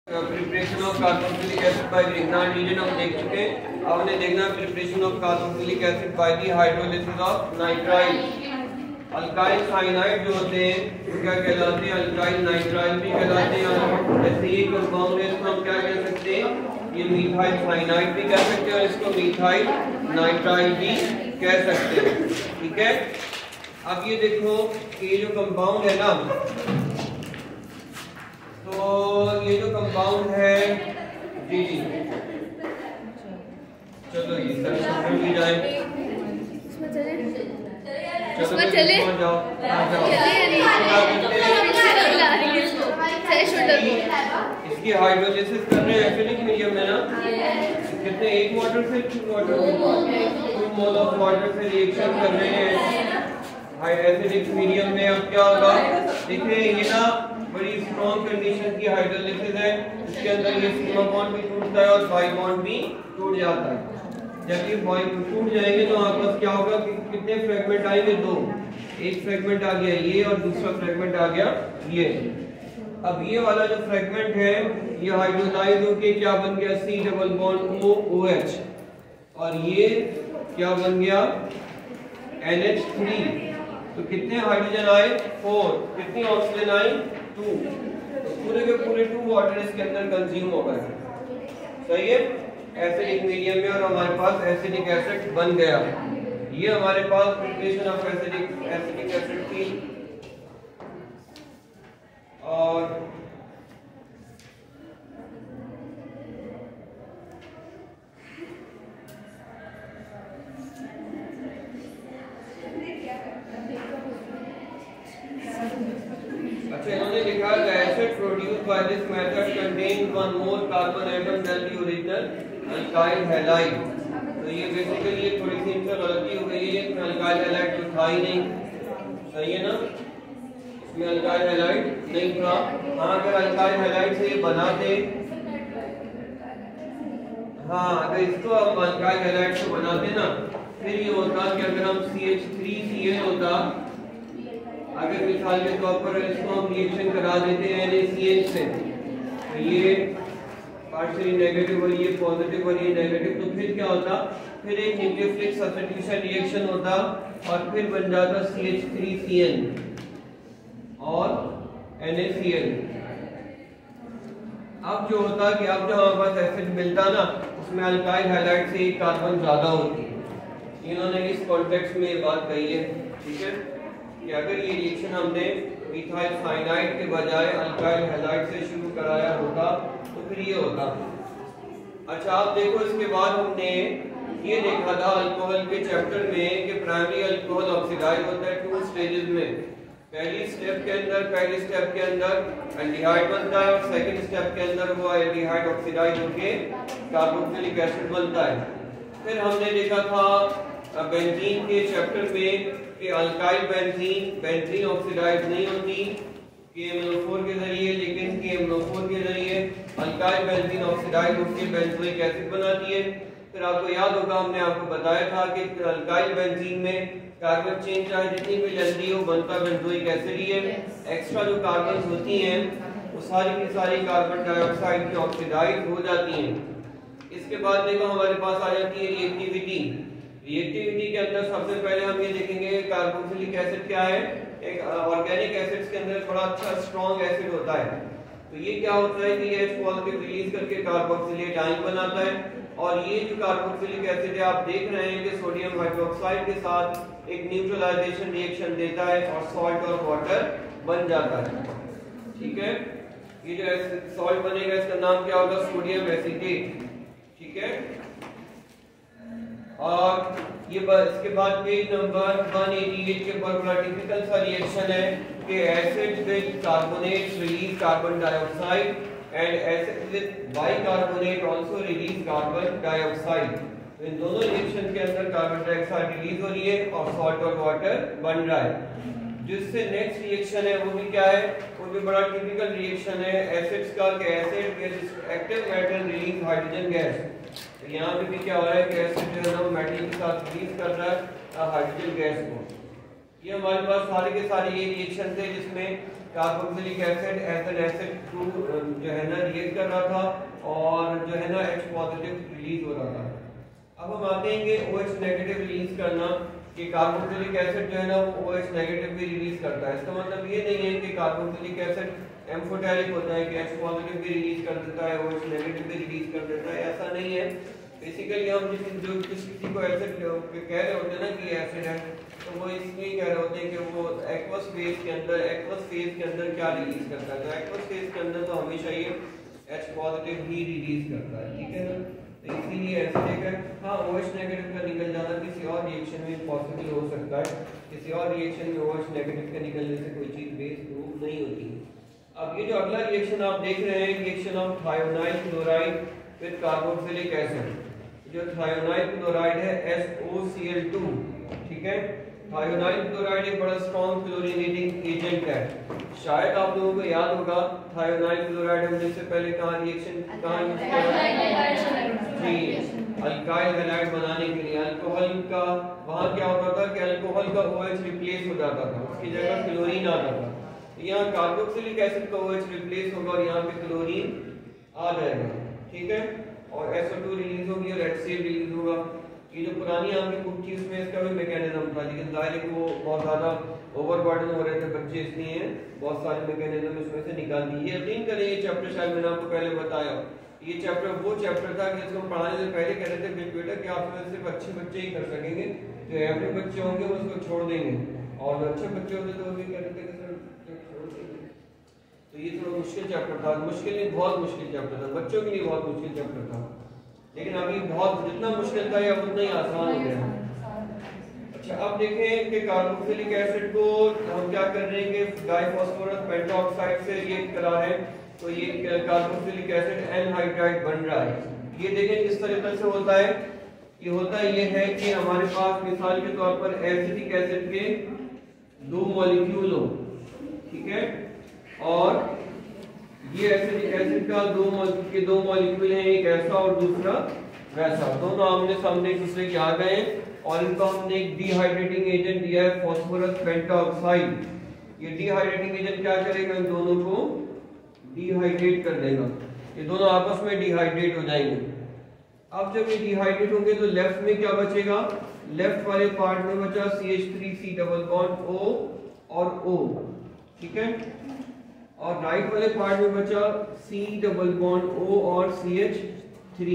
Preparation of carboxylic acid by Grignard reason हम देख चुके हैं। अब हमने देखना preparation of carboxylic acid by the hydrolysis of nitrile. Alkyl cyanide जो होते हैं वो क्या कहलाते हैं? अल्काइल नाइट्राइल भी कहलाते हैं। जैसे ये कंपाउंड है इसको हम क्या कह सकते हैं? ये मीथाइल साइनाइड भी कह सकते हैं और इसको मीथाइल नाइट्राइल भी कह सकते हैं। ठीक है, अब ये देखो कि ये जो कंपाउंड है ना, तो ये जो कंपाउंड है जी जी चलो ये सर भी जाए चले जाओ इसकी हाइड्रोलिसिस कर रहे हैं एसिडिक मीडियम में ना, कितने एक वाटर से 2 मोल ऑफ वाटर से रिएक्शन कर रहे हैं एसिडिक मीडियम में। अब क्या होगा देखिए, ये ना बड़ी स्ट्रॉन्ग कंडीशन की हाइड्रोलिसिस है। इसके अंदर ये सिग्मा बॉन्ड भी टूटता है और बाई बॉन्ड भी टूट जाता है। जब ये बॉन्ड टूट जाएंगे तो आपस क्या होगा कि कितने फ्रेगमेंट आएंगे? 2। एक फ्रेगमेंट आ गया ये और दूसरा फ्रेगमेंट आ गया ये। अब ये वाला जो फ्रेगमेंट है ये हाइड्रोलाइज होके क्या बन गया? C डबल बॉन्ड OH और ये क्या बन गया? NH3। तो कितने हाइड्रोजन आए? 4। कितनी ऑक्सीजन आई? 2। तो पूरे के पूरे 2 वाटर इसके अंदर कंज्यूम हो गए। सही है, एसिडिक मीडियम में, और हमारे पास एसिडिक एसिड बन गया। ये हमारे पास प्रिपरेशन ऑफ एसिडिक एसिड थी। और इन्होंने लिखा है acid produced by this method contains 1 mole carbon atom than the original alkyl halide. तो ये बेसिकली ये थोड़ी सी इनसे गलती हो गई है, इसमें अल्काइल हैलाइड तो था ही नहीं। सही है ना, इसमें अल्काइल हैलाइड नहीं था। हाँ, अगर अल्काइल हैलाइड से ये बनाते, हाँ अगर इसको हम अल्काइल हैलाइड से बनाते ना, फिर ये होता कि अगर हम CH3Cl होता, अगर मिसाल के तौर पर इसको हम रिएक्शन करा देते हैं NaCH से, तो ये पार्शियली नेगेटिव और ये पॉजिटिव और ये नेगेटिव, तो फिर क्या होता? फिर एक न्यूक्लियोफिलिक सब्स्टिट्यूशन रिएक्शन होता और फिर बन जाता CH3Cl और NaCl। अब जो होता कि अब जो हमारे पास एसिड मिलता ना, उसमें अल्काइल हैलाइड से एक कार्बन ज्यादा होती है। इन्होंने इस कॉन्टेक्स्ट में ये बात कही है। ठीक है, कि अगर ये रिएक्शन हमने मिथाइल साइनाइड के बजाय अल्काइल हैलाइड से शुरू कराया होता तो फिर ये होता। अच्छा, आप देखो इसके बाद हमने ये देखा था अल्कोहल के चैप्टर में कि प्राइमरी अल्कोहल ऑक्सीडाइज होता है 2 स्टेजेस में। पहली स्टेप के अंदर एल्डिहाइड बनता है और सेकंड स्टेप के अंदर वो एल्डिहाइड ऑक्सीडाइज होके कार्बोक्सिलिक एसिड बनता है। फिर हमने देखा था बेंजीन के चैप्टर में कि अल्काइल बेंजीन ऑक्सीडाइज नहीं होती KMnO4 के जरिए, लेकिन KMnO4 के जरिए अल्काइल बेंजीन ऑक्सीडाइज होकर बेंजोइक एसिड बनाती है। फिर आपको याद होगा हमने आपको बताया था कि अल्काइल बेंजीन में कार्बन चेन चाहे जितनी भी जल्दी हो बनता बेंजोइक एसिड ही है। एक्स्ट्रा जो कार्बन होती हैं वो सारी की सारी कार्बन डाइऑक्साइड की ऑक्सीडाइज हो जाती हैं। इसके बाद देखो हमारे पास आ जाती है रिएक्टिविटी। रिएक्टिविटी के अंदर सबसे पहले हम ये देखेंगे कार्बोक्सिलिक एसिड क्या है। एक ऑर्गेनिक एसिड्स के अंदर बड़ा अच्छा स्ट्रॉन्ग एसिड होता है। तो ये क्या होता है कि ये H पॉजिटिव रिलीज करके कार्बोक्सिलेट आयन बनाता है, और ये जो कार्बोक्सिलिक एसिड है आप देख रहे हैं कि सोडियम हाइड्रोक्साइड के साथ एक न्यूट्रलाइजेशन रिएक्शन देता है और सॉल्ट और वाटर बन जाता है। ठीक है, ये जो सॉल्ट बनेगा इसका नाम क्या होगा? Sodium acetate. ठीक है, और ये इसके बाद पेज नंबर 188 के ऊपर बड़ा टिपिकल सा रिएक्शन है कि acid with carbonate release carbon dioxide and acid with bicarbonate also release carbon dioxide. तो इन दोनों रिएक्शन के अंदर कार्बन डाइऑक्साइड रिलीज हो रही है और सॉल्ट और वाटर बन रहा है। जिससे नेक्स्ट रिएक्शन है वो भी क्या है? वो भी बड़ा टिपिकल रिएक्शन है एसिड्स का कि acid with active metal release hydrogen gas. तो यहाँ पे भी क्या हो रहा है कि एसिड जो है ना मेटल के साथ रिलीज कर रहा है हाइड्रोजन गैस को। ये हमारे पास सारे के सारे ये रिएक्शन थे जिसमें carboxylic acid as an acid to जो है ना रिएक्ट कर रहा था और जो है ना H पॉजिटिव रिलीज हो रहा था। अब हम आते हैं कि OH नेगेटिव रिलीज करना, कि कार्बोक्सिलिक एसिड जो है ना वो OH नेगेटिव भी रिलीज करता है। इसका मतलब ये नहीं है कि कार्बोक्सिलिक एसिड एम्फोटेरिक होता है कि H पॉजिटिव भी रिलीज कर देता है, OH नेगेटिव भी रिलीज कर देता है, ऐसा नहीं है। बेसिकली हम किसी को एसिड कह रहे होते हैं ना कि एसिड है, तो वो इसलिए कह रहे होते हैं कि वो एक्वस फेज के अंदर क्या रिलीज करता है। तो एक्वस फेज के अंदर तो हमेशा ये H पॉजिटिव ही रिलीज करता है, ठीक है ना। तो इसीलिए एसिडिक है। हाँ, OH नेगेटिव का निकल जाना किसी और रिएक्शन में पॉसिबल हो सकता है, किसी और रिएक्शन में OH नेगेटिव के निकलने से कोई चीज बेस प्रूव नहीं होती है। अब ये जो अगला रिएक्शन आप देख रहे हैं, reaction of thionyl chloride with carboxylic acid. जो थायोनाइल क्लोराइड है SOCl2, ठीक है। थायोनाइल क्लोराइड एक बड़ा स्ट्रॉन्ग क्लोरीनेटिंग एजेंट है। शायद आप लोगों को याद होगा थायोनाइल क्लोराइड हमने इससे पहले कहाँ रिएक्शन कहाँ यूज किया जी, अल्काइल हैलाइड बनाने के लिए अल्कोहल का, वहाँ क्या होता था कि अल्कोहल का OH रिप्लेस हो जाता था, उसकी जगह क्लोरीन आता था। यहाँ कार्बोक्सिलिक एसिड का OH रिप्लेस होगा और यहाँ पे क्लोरीन आ जाएगा, ठीक है। और SO2 रिलीज होगी और HCl रिलीज होगा। ये जो पुरानी आपकी बुक थी उसमें इसका भी मैकेनिज्म था, लेकिन जाहिर है कि वो बहुत ज्यादा ओवरबर्डन हो रहे थे बच्चे, इसलिए बहुत सारे मैकेनिज्म इसमें से निकाल दिए। ये यकीन करें ये चैप्टर शायद मैंने आपको पहले बताया, ये चैप्टर वो चैप्टर था कि इसको पढ़ाने से पहले कह रहे थे बेटा कि आप सिर्फ अच्छे बच्चे ही कर सकेंगे, जो एवरेज बच्चे होंगे वो उसको छोड़ देंगे, और जो अच्छे बच्चे होते तो वो भी कह रहे थे कि सर छोड़ देंगे। तो ये थोड़ा मुश्किल चैप्टर था, मुश्किल नहीं बहुत मुश्किल चैप्टर था, बच्चों के लिए बहुत मुश्किल चैप्टर था, लेकिन अभी बहुत जितना मुश्किल था या उतना ही आसान हो गया। अच्छा, अब देखें कि कार्बोक्सिलिक एसिड को हम क्या कर रहे हैं कि डाइफॉस्फोरस पेंटॉक्साइड से रिएक्ट करा है, तो ये कार्बोक्सिलिक एसिड एनहाइड्राइड बन रहा है। ये देखें किस तरीके से होता है। ये होता ये है कि हमारे पास मिसाल के तौर पर एसिटिक एसिड के 2 मॉलिक्यूल हो, ठीक है, और ये एसिटिक एसिड का 2 मॉलिक्यूल हैं, एक ऐसा और दूसरा वैसा, दोनों आमने सामने एक दूसरे के आ गए और इनको हमने एक डिहाइड्रेटिंग एजेंट दिया है फास्फोरस पेंटॉक्साइड। ये डिहाइड्रेटिंग एजेंट क्या करेगा, इन दोनों को डिहाइड्रेट कर देगा, ये दोनों आपस में डिहाइड्रेट हो जाएंगे। अब जब ये डिहाइड्रेट होंगे तो लेफ्ट में क्या बचेगा, लेफ्ट वाले पार्ट में बचा CH3C डबल बॉन्ड O और O, ठीक है, और राइट वाले पार्ट में बचा C डबल बॉन्ड O और CH3।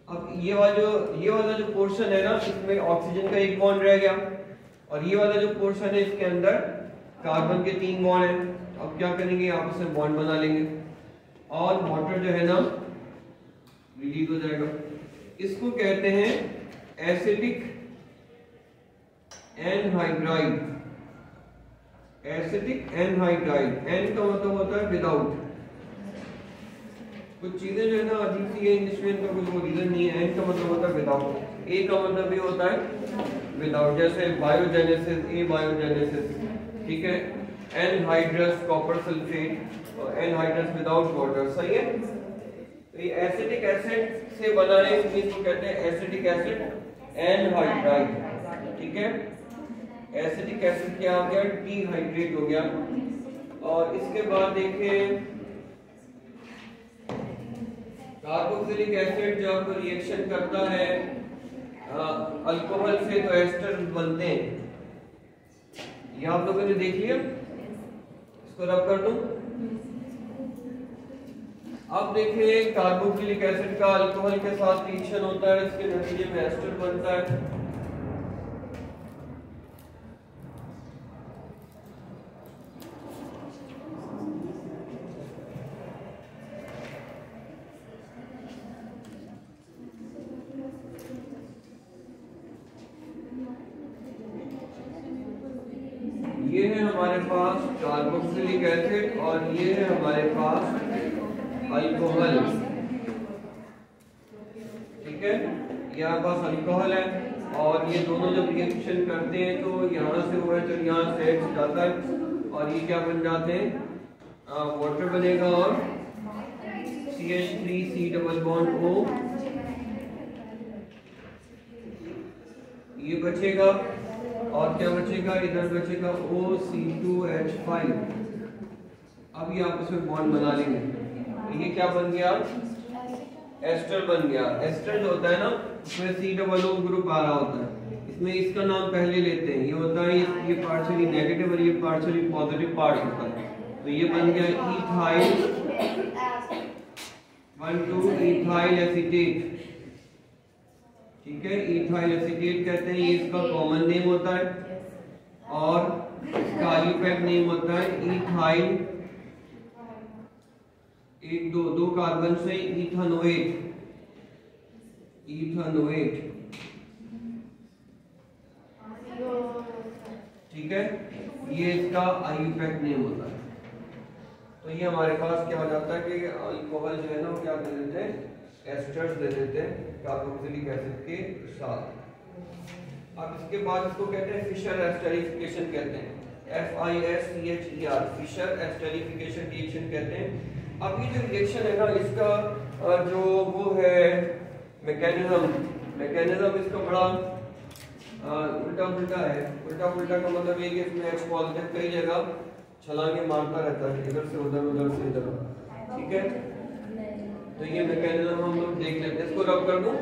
अब ये वाला जो पोर्शन है ना, इसमें ऑक्सीजन का एक बॉन्ड रह गया, और ये वाला जो पोर्शन है इसके अंदर कार्बन के 3 बॉन्ड हैं। अब क्या करेंगे, आपस में बॉन्ड बना लेंगे और वाटर जो है ना रिलीज हो जाएगा। इसको कहते हैं acetic anhydride. Acetic anhydride, an का मतलब होता है विदाउट। कुछ चीजें जो है ना अजीब सी है इंग्लिश में, इनका कोई रीजन नहीं है। एन का मतलब होता है विदाउट, ए का मतलब भी होता है विदाउट, जैसे बायोजेनेसिस, ए बायोजेनेसिस, ठीक है। एनहाइड्रस कॉपर सल्फेट और एनहाइड्रस विदाउट वाटर, सही है। तो ये एसिटिक एसिड से बना है, इसको कहते हैं एसिटिक एसिड एनहाइड्राइड, ठीक है। एसिटिक एसिड क्या हो गया, डिहाइड्रेट हो गया। और इसके बाद देखिए कार्बोक्सिलिक एसिड जब रिएक्शन करता है अल्कोहल से तो एस्टर बनते हैं, ये आप लोगों ने देख लिया, इसको रब कर दूं। अब देखिए कार्बोक्सिलिक एसिड का अल्कोहल के साथ रिएक्शन होता है, इसके नतीजे में एस्टर बनता है। ये है हमारे पास कार्बोक्सिलिक एसिड और ये है हमारे पास अल्कोहल, ठीक है। यहाँ पास अल्कोहल है और ये दोनों जब रिएक्शन करते हैं तो यहाँ से वो है तो यहाँ से जाता है और ये क्या बन जाते हैं, वाटर बनेगा और CH3C डबल बॉन्ड O ये बचेगा और क्या बचेगा, इधर बचेगा OC2H5, अब ये आपस में बॉन्ड बना लेंगे, तो ये क्या बन गया, एस्टर बन गया। एस्टर जो होता है ना उसमें C ग्रुप आ रहा होता है, इसमें इसका नाम पहले लेते हैं, ये होता है ये पार्शियली नेगेटिव और ये पार्शियली पॉजिटिव पार्ट होता है, तो ये बन गया इथाइल 1,2 इथाइल एसीटेट, ठीक है, इथाइल एसीटेट कहते हैं, ये इसका कॉमन नेम होता है और इसका आईयूपैक नेम होता है इथाइल, एक दो कार्बन से इथानोएट, ठीक है, ये इसका आईयूपैक नेम होता है। तो ये हमारे पास क्या हो जाता है कि अल्कोहल जो है ना वो क्या दे देते हैं, एस्टर्स दे देते हैं कार्बोक्सिलिक एसिड के साथ। अब इसके बाद इसको कहते हैं फिशर एस्टरिफिकेशन कहते हैं, FISCHER, फिशर एस्टरिफिकेशन रिएक्शन कहते हैं। अब ये जो रिएक्शन है ना इसका जो वो है मैकेनिज्म इसका बड़ा उल्टा पुल्टा है। उल्टा पुल्टा का मतलब ये कि इसमें H पॉजिटिव कई जगह छलांगे मारता रहता है, इधर से उधर से इधर, ठीक है। तो ये मैकेनिज्म हम लोग देख लेते हैं, इसको रब कर दूं।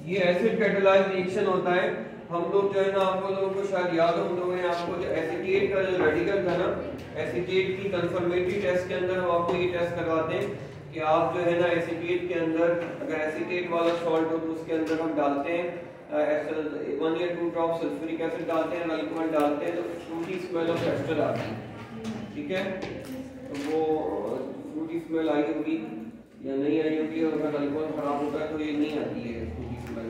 ये एसिड कैटालाइज रिएक्शन होता है। हम लोग जो है ना, आप लोगों को शायद याद हो, हम लोगों ने आपको जो एसीटेट का जो रेडिकल था ना, एसीटेट की कंफर्मेटरी टेस्ट के अंदर हम आपको ये टेस्ट करवाते हैं कि आप जो है ना एसीटेट के अंदर अगर एसीटेट वाला सॉल्ट हो तो उसके अंदर हम डालते हैं 1 या 2 ड्रॉप सल्फ्यूरिक एसिड डालते हैं, अल्कोहल डालते हैं, तो फ्रूटी स्मेल ऑफ एस्टर आती है, ठीक है। तो वो फ्रूटी स्मेल आई होगी या नहीं आई होगी, और अगर अल्कोहल खराब होता है तो ये नहीं आती है फ्रूटी स्मेल।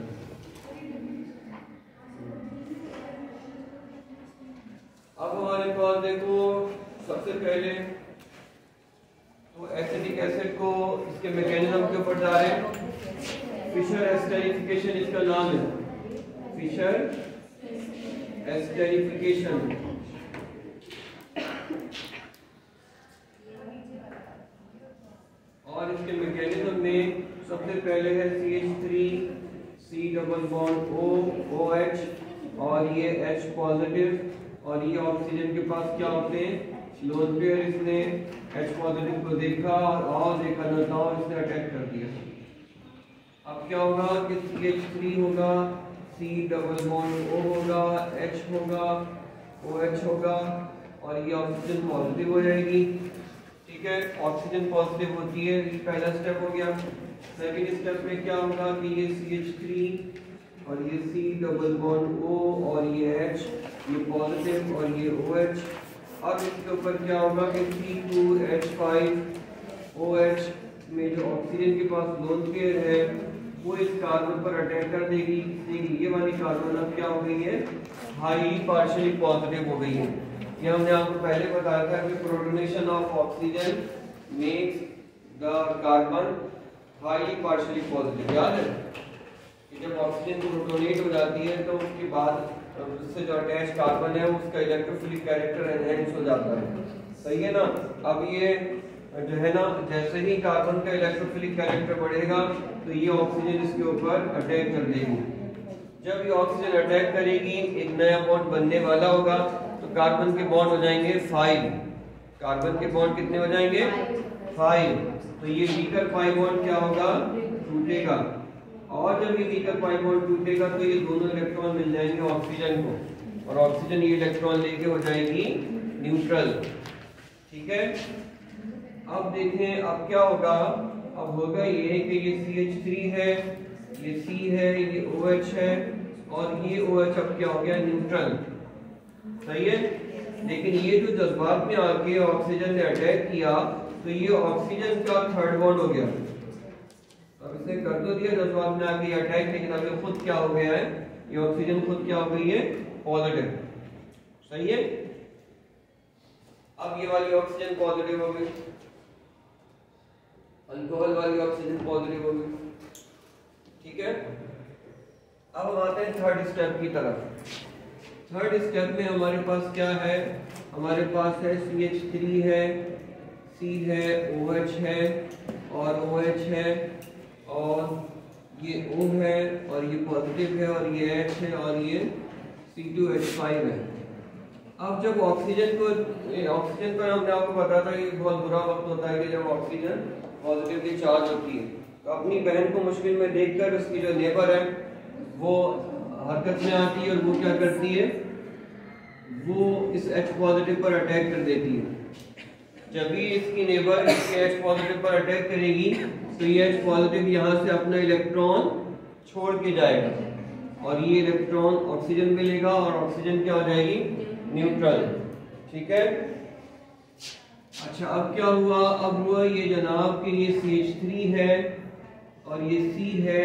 अब हमारे पास देखो सबसे पहले तो एसिटिक एसिड को इसके मैकेनिज्म के ऊपर जा रहे हैं। फिशर एस्टेरिफिकेशन इसका नाम है, फिशर एस्टेरिफिकेशन। और इसके मैकेनिज्म में सबसे पहले है CH3 C double bond O OH, और ये H पॉजिटिव, और ये ऑक्सीजन के पास क्या होते हैं, लोन पेयर। इसने H पॉजिटिव को देखा और देखा न था और इसने अटैक कर दिया। अब क्या होगा कि CH3 होगा, C डबल बॉन्ड O होगा, H होगा, OH होगा, और ये ऑक्सीजन पॉजिटिव हो जाएगी, ठीक है। ऑक्सीजन पॉजिटिव होती है, ये पहला स्टेप हो गया। सेकंड स्टेप में क्या होगा कि ये CH3 और ये C डबल बॉन्ड O और ये H, ये पॉजिटिव और ये OH। अब इसके ऊपर क्या होगा कि C2H5OH में जो ऑक्सीजन के पास लोन पेयर है वो इस कार्बन पर अटैक कर देगी। ये वाली कार्बन अब क्या हो गई है, हाईली पार्शियली पॉजिटिव हो गई है। ये हमने आपको पहले बताया था कि protonation of oxygen makes the carbon highly partially positive, याद है। जब ऑक्सीजन प्रोटोनेट हो जाती है तो उसके बाद उससे जो अटैच कार्बन है उसका इलेक्ट्रोफिलिक कैरेक्टर एनहांस हो जाता है, सही है ना। अब ये जो है ना जैसे ही कार्बन का इलेक्ट्रोफिलिक कैरेक्टर बढ़ेगा तो ये ऑक्सीजन इसके ऊपर अटैक कर देगी। जब ये ऑक्सीजन अटैक करेगी एक नया बॉन्ड बनने वाला होगा, तो कार्बन के बॉन्ड हो जाएंगे 5। कार्बन के बॉन्ड कितने हो जाएंगे, 5। तो ये वीकर पाई बॉन्ड क्या होगा, टूटेगा, और जब ये वीकर पाई बॉन्ड टूटेगा तो ये दोनों इलेक्ट्रॉन मिल जाएंगे ऑक्सीजन को, और ऑक्सीजन ये इलेक्ट्रॉन लेके हो जाएगी न्यूट्रल, ठीक है। अब देखें अब क्या होगा, अब होगा ये कि ये CH3 है, ये C है, ये OH है, और ये OH अब क्या हो गया, न्यूट्रल, सही है। लेकिन ये जो जज्बात में आके ऑक्सीजन ने अटैक किया तो ये ऑक्सीजन का थर्ड बॉन्ड हो गया। अब इसने कर तो दिया जज्बात में आके अटैक, लेकिन अब ये खुद क्या हो गया है, ये ऑक्सीजन खुद क्या हो गई है, पॉजिटिव, सही है। अब ये वाली ऑक्सीजन पॉजिटिव हो गई, अल्कोहल वाली ऑक्सीजन पॉजिटिव हो गई, ठीक है। अब हम आते हैं थर्ड स्टेप की तरफ। थर्ड स्टेप में हमारे पास क्या है, हमारे पास है CH3 है, C है, OH है और OH है, और ये O है और ये पॉजिटिव है और ये H है और ये C2H5 है। अब जब ऑक्सीजन पर हमने आपको बताया था कि बहुत बुरा वक्त होता है कि जब ऑक्सीजन पॉजिटिवली चार्ज होती है, तो अपनी बहन को मुश्किल में देखकर उसकी जो नेबर है वो हरकत में आती है और वो क्या करती है, वो इस H पॉजिटिव पर अटैक कर देती है। जब भी इसकी नेबर इसके H पॉजिटिव पर अटैक करेगी तो ये H पॉजिटिव यहाँ से अपना इलेक्ट्रॉन छोड़ के जाएगा और ये इलेक्ट्रॉन ऑक्सीजन में लेगा और ऑक्सीजन क्या हो जाएगी, न्यूट्रल। ठीक है। अच्छा अब क्या हुआ, अब हुआ ये जनाब कि ये CH3 है और ये C है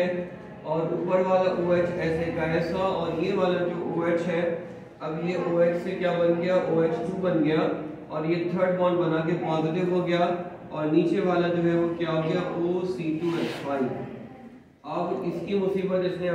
और ऊपर वाला OH ऐसे का ऐसा और ये वाला जो OH है, अब ये OH से क्या बन गया, OH2 बन गया और ये थर्ड बॉन्ड बना के पॉजिटिव हो गया और नीचे वाला जो है वो क्या हो गया, OC2H5। अब इसकी मुसीबत इसने